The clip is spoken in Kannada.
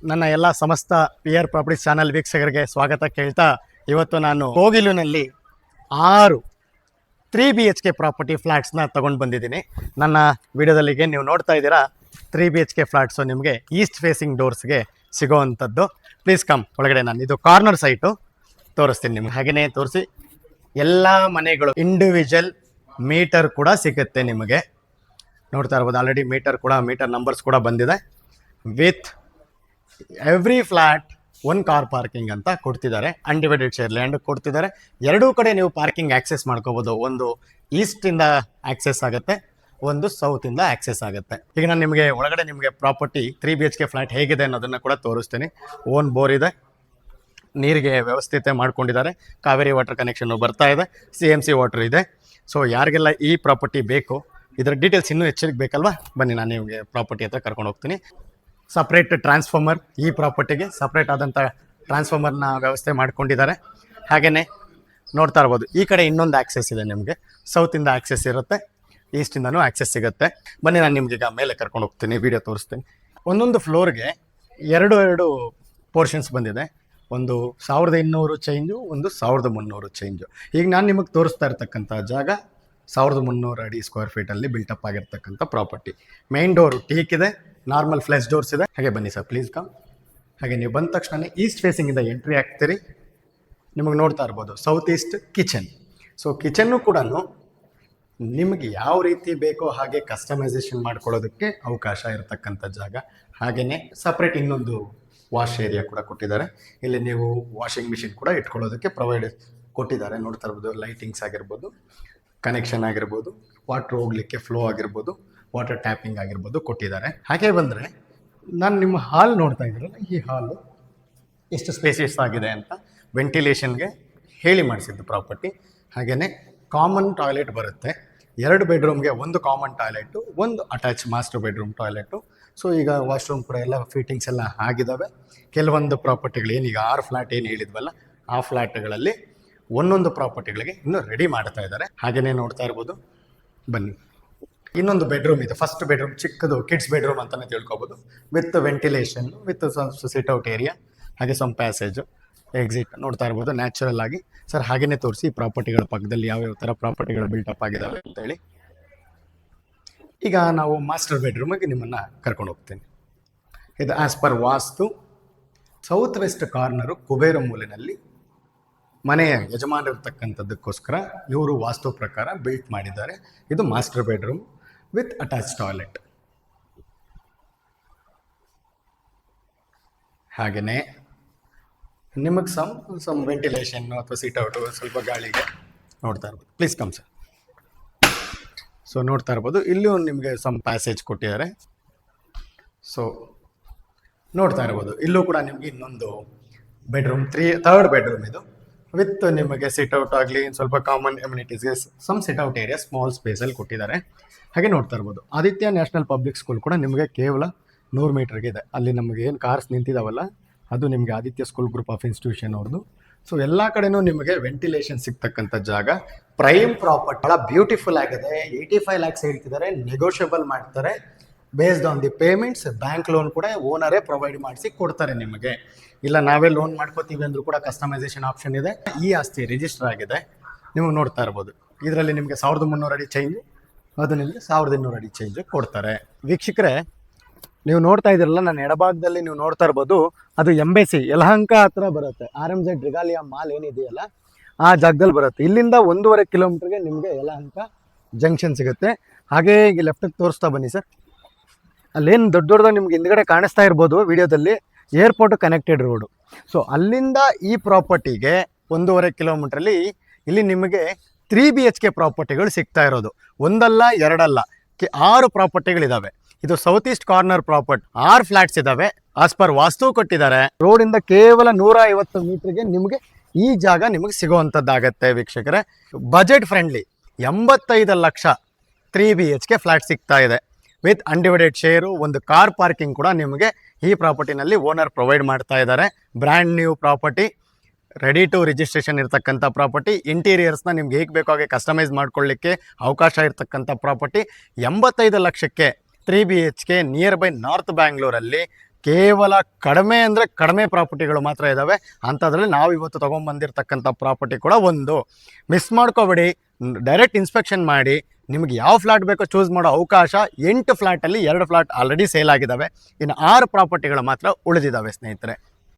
ನನ್ನ ಎಲ್ಲ ಸಮಸ್ತ ಪಿ ಆರ್ ಪ್ರಾಪರ್ಟೀಸ್ ಚಾನಲ್ ವೀಕ್ಷಕರಿಗೆ ಸ್ವಾಗತ ಕೇಳ್ತಾ, ಇವತ್ತು ನಾನು ಕೋಗಿಲುನಲ್ಲಿ 6 3BHK ಪ್ರಾಪರ್ಟಿ ಫ್ಲ್ಯಾಟ್ಸ್ನ ತೊಗೊಂಡು ಬಂದಿದ್ದೀನಿ. ನನ್ನ ವಿಡಿಯೋದಲ್ಲಿಗೆ ನೀವು ನೋಡ್ತಾ ಇದ್ದೀರಾ 3BHK ಫ್ಲ್ಯಾಟ್ಸು ನಿಮಗೆ ಈಸ್ಟ್ ಫೇಸಿಂಗ್ ಡೋರ್ಸ್ಗೆ ಸಿಗೋವಂಥದ್ದು. ಪ್ಲೀಸ್ ಕಮ್ ಒಳಗಡೆ. ನಾನು ಇದು ಕಾರ್ನರ್ ಸೈಟು ತೋರಿಸ್ತೀನಿ ನಿಮ್ಗೆ. ಹಾಗೆಯೇ ತೋರಿಸಿ, ಎಲ್ಲ ಮನೆಗಳು ಇಂಡಿವಿಜುವಲ್ ಮೀಟರ್ ಕೂಡ ಸಿಗುತ್ತೆ ನಿಮಗೆ. ನೋಡ್ತಾ ಇರ್ಬೋದು, ಆಲ್ರೆಡಿ ಮೀಟರ್ ನಂಬರ್ಸ್ ಕೂಡ ಬಂದಿದೆ. With every flat 1 car parking ಅಂತ ಕೊಡ್ತಿದ್ದಾರೆ. ಅನ್ಡಿವೈಡೆಡ್ ಶೇರ್ ಲ್ಯಾಂಡ್ ಕೊಡ್ತಿದ್ದಾರೆ. ಎರಡೂ ಕಡೆ ನೀವು ಪಾರ್ಕಿಂಗ್ ಆಕ್ಸೆಸ್ ಮಾಡ್ಕೋಬೋದು. ಒಂದು ಈಸ್ಟಿಂದ ಆಕ್ಸೆಸ್ ಆಗುತ್ತೆ, ಒಂದು ಸೌತಿಂದ ಆಕ್ಸೆಸ್ ಆಗುತ್ತೆ. ಈಗ ನಾನು ನಿಮಗೆ ಒಳಗಡೆ ನಿಮಗೆ ಪ್ರಾಪರ್ಟಿ 3BHK ಫ್ಲ್ಯಾಟ್ ಹೇಗಿದೆ ಅನ್ನೋದನ್ನು ಕೂಡ ತೋರಿಸ್ತೀನಿ. ಓನ್ ಬೋರ್ ಇದೆ, ನೀರಿಗೆ ವ್ಯವಸ್ಥಿತ ಮಾಡ್ಕೊಂಡಿದ್ದಾರೆ. ಕಾವೇರಿ ವಾಟರ್ ಕನೆಕ್ಷನ್ನು ಬರ್ತಾ ಇದೆ, CMC ವಾಟರ್ ಇದೆ. ಸೊ ಯಾರಿಗೆಲ್ಲ ಈ ಪ್ರಾಪರ್ಟಿ ಬೇಕು, ಇದರ ಡೀಟೇಲ್ಸ್ ಇನ್ನೂ ಹೆಚ್ಚಿಗೆ ಬೇಕಲ್ವಾ, ಬನ್ನಿ ನಾನು ನಿಮಗೆ ಪ್ರಾಪರ್ಟಿ ಹತ್ರ ಕರ್ಕೊಂಡು ಹೋಗ್ತೀನಿ. ಸಪ್ರೇಟ್ ಟ್ರಾನ್ಸ್ಫಾರ್ಮರ್, ಈ ಪ್ರಾಪರ್ಟಿಗೆ ಸಪ್ರೇಟ್ ಆದಂಥ ಟ್ರಾನ್ಸ್ಫಾರ್ಮರ್ನ ವ್ಯವಸ್ಥೆ ಮಾಡ್ಕೊಂಡಿದ್ದಾರೆ. ಹಾಗೆಯೇ ನೋಡ್ತಾ ಇರ್ಬೋದು, ಈ ಕಡೆ ಇನ್ನೊಂದು ಆಕ್ಸೆಸ್ ಇದೆ ನಿಮಗೆ. ಸೌತಿಂದ ಆಕ್ಸೆಸ್ ಇರುತ್ತೆ, ಈಸ್ಟಿಂದನೂ ಆಕ್ಸೆಸ್ ಸಿಗುತ್ತೆ. ಬನ್ನಿ ನಾನು ನಿಮ್ಗೆ ಈಗ ಮೇಲೆ ಕರ್ಕೊಂಡು ಹೋಗ್ತೀನಿ, ವಿಡಿಯೋ ತೋರಿಸ್ತೀನಿ. ಒಂದೊಂದು ಫ್ಲೋರ್ಗೆ ಎರಡು ಪೋರ್ಷನ್ಸ್ ಬಂದಿದೆ. ಒಂದು 1200 ಚೇಂಜು, ಒಂದು 1300 ಚೇಂಜು. ಈಗ ನಾನು ನಿಮಗೆ ತೋರಿಸ್ತಾ ಇರ್ತಕ್ಕಂಥ ಜಾಗ 1300 ಅಡಿ ಸ್ಕ್ವೇರ್ ಫೀಟಲ್ಲಿ ಬಿಲ್ಟಪ್ ಆಗಿರ್ತಕ್ಕಂಥ ಪ್ರಾಪರ್ಟಿ. ಮೇನ್ ಡೋರು ಟೀಕ್ ಇದೆ, ನಾರ್ಮಲ್ ಫ್ಲೆಶ್ ಡೋರ್ಸ್ ಇದೆ. ಹಾಗೆ ಬನ್ನಿ ಸರ್, ಪ್ಲೀಸ್ ಕಮ್. ಹಾಗೆ ನೀವು ಬಂದ ತಕ್ಷಣ ಈಸ್ಟ್ ಫೇಸಿಂಗಿಂದ ಎಂಟ್ರಿ ಆಗ್ತೀರಿ. ನಿಮಗೆ ನೋಡ್ತಾ ಇರ್ಬೋದು south East kitchen. So kitchen ಕೂಡ ನಿಮಗೆ ಯಾವ ರೀತಿ ಬೇಕೋ ಹಾಗೆ ಕಸ್ಟಮೈಸೇಷನ್ ಮಾಡ್ಕೊಳ್ಳೋದಕ್ಕೆ ಅವಕಾಶ ಇರತಕ್ಕಂಥ ಜಾಗ. ಹಾಗೆಯೇ ಸಪ್ರೇಟ್ ಇನ್ನೊಂದು ವಾಶ್ ಏರಿಯಾ ಕೂಡ ಕೊಟ್ಟಿದ್ದಾರೆ. ಇಲ್ಲಿ ನೀವು ವಾಷಿಂಗ್ ಮಿಷಿನ್ ಕೂಡ ಇಟ್ಕೊಳ್ಳೋದಕ್ಕೆ ಪ್ರೊವೈಡ್ ಕೊಟ್ಟಿದ್ದಾರೆ. ನೋಡ್ತಾ ಇರ್ಬೋದು, ಲೈಟಿಂಗ್ಸ್ ಆಗಿರ್ಬೋದು, ಕನೆಕ್ಷನ್ ಆಗಿರ್ಬೋದು, ವಾಟ್ರ್ ಹೋಗ್ಲಿಕ್ಕೆ ಫ್ಲೋ ಆಗಿರ್ಬೋದು, ವಾಟರ್ ಟ್ಯಾಪಿಂಗ್ ಆಗಿರ್ಬೋದು ಕೊಟ್ಟಿದ್ದಾರೆ. ಹಾಗೆ ಬಂದರೆ ನಾನು ನಿಮ್ಮ ಹಾಲ್ ನೋಡ್ತಾ ಇದ್ದೀರಲ್ಲ, ಈ ಹಾಲು ಎಷ್ಟು ಸ್ಪೇಸಿಯಸ್ ಆಗಿದೆ ಅಂತ ವೆಂಟಿಲೇಷನ್ಗೆ ಹೇಳಿ ಮಾಡಿಸಿದ್ದು ಪ್ರಾಪರ್ಟಿ. ಹಾಗೆಯೇ ಕಾಮನ್ ಟಾಯ್ಲೆಟ್ ಬರುತ್ತೆ. 2 ಬೆಡ್ರೂಮ್ಗೆ 1 common toilet, 1 attach master bedroom toilet. So ಈಗ ವಾಶ್ರೂಮ್ ಕೂಡ ಎಲ್ಲ ಫಿಟ್ಟಿಂಗ್ಸ್ ಎಲ್ಲ ಆಗಿದ್ದಾವೆ. ಕೆಲವೊಂದು ಪ್ರಾಪರ್ಟಿಗಳು ಏನೀಗ 6 ಫ್ಲ್ಯಾಟ್ ಏನು ಹೇಳಿದ್ವಲ್ಲ, ಆ ಫ್ಲ್ಯಾಟ್ಗಳಲ್ಲಿ ಒಂದೊಂದು ಪ್ರಾಪರ್ಟಿಗಳಿಗೆ ಇನ್ನೂ ರೆಡಿ ಮಾಡ್ತಾ ಇದ್ದಾರೆ. ಹಾಗೆಯೇ ನೋಡ್ತಾ ಇರ್ಬೋದು, ಬನ್ನಿ. ಇನ್ನೊಂದು ಬೆಡ್ರೂಮ್ ಇದೆ, ಫಸ್ಟ್ ಬೆಡ್ರೂಮ್ ಚಿಕ್ಕದು ಕಿಡ್ಸ್ ಬೆಡ್ರೂಮ್ ಅಂತಲೇ ತಿಳ್ಕೊಬೋದು. With ventilation, with sit-out area, ಹಾಗೆ ಸಮ್ ಪ್ಯಾಸೇಜು, ಎಕ್ಸಿಟ್ ನೋಡ್ತಾ ಇರ್ಬೋದು ನ್ಯಾಚುರಲ್ ಆಗಿ. ಸರ್ ಹಾಗೆಯೇ ತೋರಿಸಿ ಈ ಪ್ರಾಪರ್ಟಿಗಳ ಪಕ್ಕದಲ್ಲಿ ಯಾವ್ಯಾವ ಥರ ಪ್ರಾಪರ್ಟಿಗಳು ಬಿಲ್ಟಪ್ ಆಗಿದ್ದಾವೆ ಅಂತೇಳಿ. ಈಗ ನಾವು ಮಾಸ್ಟರ್ ಬೆಡ್ರೂಮಿಗೆ ನಿಮ್ಮನ್ನು ಕರ್ಕೊಂಡು ಹೋಗ್ತೀನಿ. ಇದು ಆ್ಯಸ್ ಪರ್ ವಾಸ್ತು ಸೌತ್ ವೆಸ್ಟ್ ಕಾರ್ನರು ಕುಬೇರ ಮೂಲೆಯಲ್ಲಿ ಮನೆಯ ಯಜಮಾನರಿರ್ತಕ್ಕಂಥದ್ದಕ್ಕೋಸ್ಕರ ಇವರು ವಾಸ್ತು ಪ್ರಕಾರ ಬಿಲ್ಟ್ ಮಾಡಿದ್ದಾರೆ. ಇದು master bedroom with attach toilet. ಹಾಗೆಯೇ ನಿಮಗೆ ಸಮ್ ವೆಂಟಿಲೇಷನ್ನು ಅಥವಾ ಸಿಟ್ಔಟು ಸ್ವಲ್ಪ ಗಾಳಿಗೆ ನೋಡ್ತಾ ಇರ್ಬೋದು. Please come sir. ಸೊ ನೋಡ್ತಾ ಇರ್ಬೋದು, ಇಲ್ಲೂ ನಿಮಗೆ ಸಮ್ ಪ್ಯಾಸೇಜ್ ಕೊಟ್ಟಿದ್ದಾರೆ. ಸೊ ನೋಡ್ತಾ ಇರ್ಬೋದು, ಇಲ್ಲೂ ಕೂಡ ನಿಮಗೆ ಇನ್ನೊಂದು ಬೆಡ್ರೂಮ್, ಥರ್ಡ್ ಬೆಡ್ರೂಮ್ ಇದು. ವಿತ್ ನಿಮಗೆ ಸಿಟ್ಔಟ್ ಆಗಲಿ, ಸ್ವಲ್ಪ ಕಾಮನ್ ಎಮ್ಯುನಿಟೀಸ್ಗೆ ಸಮ್ ಸಿಟ್ಔಟ್ ಏರಿಯಾ ಸ್ಮಾಲ್ ಸ್ಪೇಸಲ್ಲಿ ಕೊಟ್ಟಿದ್ದಾರೆ. ಹಾಗೆ ನೋಡ್ತಾ ಇರ್ಬೋದು, ಆದಿತ್ಯ ನ್ಯಾಷನಲ್ ಪಬ್ಲಿಕ್ ಸ್ಕೂಲ್ ಕೂಡ ನಿಮಗೆ ಕೇವಲ 100 ಮೀಟರ್ಗೆ ಇದೆ. ಅಲ್ಲಿ ನಮಗೆ ಏನು ಕಾರ್ಸ್ ನಿಂತಿದ್ದಾವಲ್ಲ, ಅದು ನಿಮಗೆ Aditya school group of institution ಅವ್ರದ್ದು. ಸೊ ಎಲ್ಲ ಕಡೆನೂ ನಿಮಗೆ ವೆಂಟಿಲೇಷನ್ ಸಿಗ್ತಕ್ಕಂಥ ಜಾಗ. ಪ್ರೈಮ್ ಪ್ರಾಪರ್ಟಿ ಭಾಳ ಬ್ಯೂಟಿಫುಲ್ ಆಗಿದೆ. 85 ಲ್ಯಾಕ್ಸ್ ಹೇಳ್ತಿದ್ದಾರೆ, ನೆಗೋಷಿಯಬಲ್ ಮಾಡ್ತಾರೆ. Based on the payments bank loan ಕೂಡ ಓನರೇ ಪ್ರೊವೈಡ್ ಮಾಡಿಸಿ ಕೊಡ್ತಾರೆ ನಿಮಗೆ. ಇಲ್ಲ ನಾವೇ ಲೋನ್ ಮಾಡ್ಕೋತೀವಿ ಅಂದರೂ ಕೂಡ ಕಸ್ಟಮೈಸೇಷನ್ ಆಪ್ಷನ್ ಇದೆ. ಈ ಆಸ್ತಿ ರಿಜಿಸ್ಟರ್ ಆಗಿದೆ. ನೀವು ನೋಡ್ತಾ ಇರ್ಬೋದು, ಇದರಲ್ಲಿ ನಿಮಗೆ 1300 ಅಡಿ ಚೇಂಜು, ಅದು ನಿಮಗೆ 1200 ಅಡಿ ಚೇಂಜು ಕೊಡ್ತಾರೆ. ವೀಕ್ಷಕರೇ, ನೀವು ನೋಡ್ತಾ ಇದ್ದೀರಲ್ಲ, ನನ್ನ ಎಡಭಾಗದಲ್ಲಿ ನೀವು ನೋಡ್ತಾ ಇರ್ಬೋದು, ಅದು ಎಂಬೆಸಿ ಯಲಹಂಕ ಹತ್ರ ಬರುತ್ತೆ. RMZ ರಿಗಾಲಿಯಾ ಮಾಲ್ ಏನಿದೆಯಲ್ಲ, ಆ ಜಾಗದಲ್ಲಿ ಬರುತ್ತೆ. ಇಲ್ಲಿಂದ 1.5 ಕಿಲೋಮೀಟರ್ಗೆ ನಿಮಗೆ ಯಲಹಂಕ ಜಂಕ್ಷನ್ ಸಿಗುತ್ತೆ. ಹಾಗೇ ಈಗ ಲೆಫ್ಟಿಗೆ ತೋರಿಸ್ತಾ ಬನ್ನಿ ಸರ್. ಅಲ್ಲೇನು ದೊಡ್ಡದಾಗಿ ನಿಮ್ಗೆ ಹಿಂದ್ಗಡೆ ಕಾಣಿಸ್ತಾ ಇರ್ಬೋದು ವಿಡಿಯೋದಲ್ಲಿ, ಏರ್ಪೋರ್ಟ್ ಕನೆಕ್ಟೆಡ್ ರೋಡು. ಸೊ ಅಲ್ಲಿಂದ ಈ ಪ್ರಾಪರ್ಟಿಗೆ 1.5 ಕಿಲೋಮೀಟ್ರಲ್ಲಿ ಇಲ್ಲಿ ನಿಮಗೆ 3BHK ಪ್ರಾಪರ್ಟಿಗಳು ಸಿಗ್ತಾ ಇರೋದು. ಒಂದಲ್ಲ ಎರಡಲ್ಲ, 6 ಪ್ರಾಪರ್ಟಿಗಳಿದ್ದಾವೆ. ಇದು south East corner property. 6 flats ಇದ್ದಾವೆ. ಆಸ್ ಪರ್ ವಾಸ್ತು ಕೊಟ್ಟಿದ್ದಾರೆ. ರೋಡಿಂದ ಕೇವಲ 150 ಮೀಟರ್ಗೆ ನಿಮಗೆ ಈ ಜಾಗ ನಿಮಗೆ ಸಿಗುವಂಥದ್ದಾಗತ್ತೆ ವೀಕ್ಷಕರೇ. Budget friendly 85 lakh 3BHK flat ಸಿಗ್ತಾ ಇದೆ. ವಿತ್ ಅನ್ಡಿವೈಡೆಡ್ ಶೇರು, ಒಂದು ಕಾರ್ ಪಾರ್ಕಿಂಗ್ ಕೂಡ ನಿಮಗೆ ಈ ಪ್ರಾಪರ್ಟಿನಲ್ಲಿ ಓನರ್ ಪ್ರೊವೈಡ್ ಮಾಡ್ತಾ ಇದ್ದಾರೆ. Brand new property, ready to registration ಇರ್ತಕ್ಕಂಥ ಪ್ರಾಪರ್ಟಿ. ಇಂಟೀರಿಯರ್ಸ್ನ ನಿಮ್ಗೆ ಹೇಗೆ ಬೇಕೋ ಹಾಗೆ ಕಸ್ಟಮೈಸ್ ಮಾಡ್ಕೊಳ್ಳಿಕ್ಕೆ ಅವಕಾಶ ಇರ್ತಕ್ಕಂಥ ಪ್ರಾಪರ್ಟಿ. 85 ಲಕ್ಷಕ್ಕೆ 3BHK ನಿಯರ್ ಬೈ ನಾರ್ತ್ ಬ್ಯಾಂಗ್ಳೂರಲ್ಲಿ ಕೇವಲ ಕಡಿಮೆ ಅಂದರೆ ಕಡಿಮೆ ಪ್ರಾಪರ್ಟಿಗಳು ಮಾತ್ರ ಇದ್ದಾವೆ. ಅಂಥದ್ರಲ್ಲಿ ನಾವು ಇವತ್ತು ತೊಗೊಂಬಂದಿರತಕ್ಕಂಥ ಪ್ರಾಪರ್ಟಿ ಕೂಡ ಒಂದು. ಮಿಸ್ ಮಾಡ್ಕೋಬೇಡಿ, ಡೈರೆಕ್ಟ್ ಇನ್ಸ್ಪೆಕ್ಷನ್ ಮಾಡಿ. ನಿಮಗೆ ಯಾವ ಫ್ಲಾಟ್ ಬೇಕೋ ಚೂಸ್ ಮಾಡೋ ಅವಕಾಶ. 8 ಫ್ಲ್ಯಾಟಲ್ಲಿ 2 ಫ್ಲಾಟ್ ಆಲ್ರೆಡಿ ಸೇಲ್ ಆಗಿದ್ದಾವೆ, ಇನ್ನು 6 ಪ್ರಾಪರ್ಟಿಗಳು ಮಾತ್ರ ಉಳಿದಿದ್ದಾವೆ ಸ್ನೇಹಿತರೆ.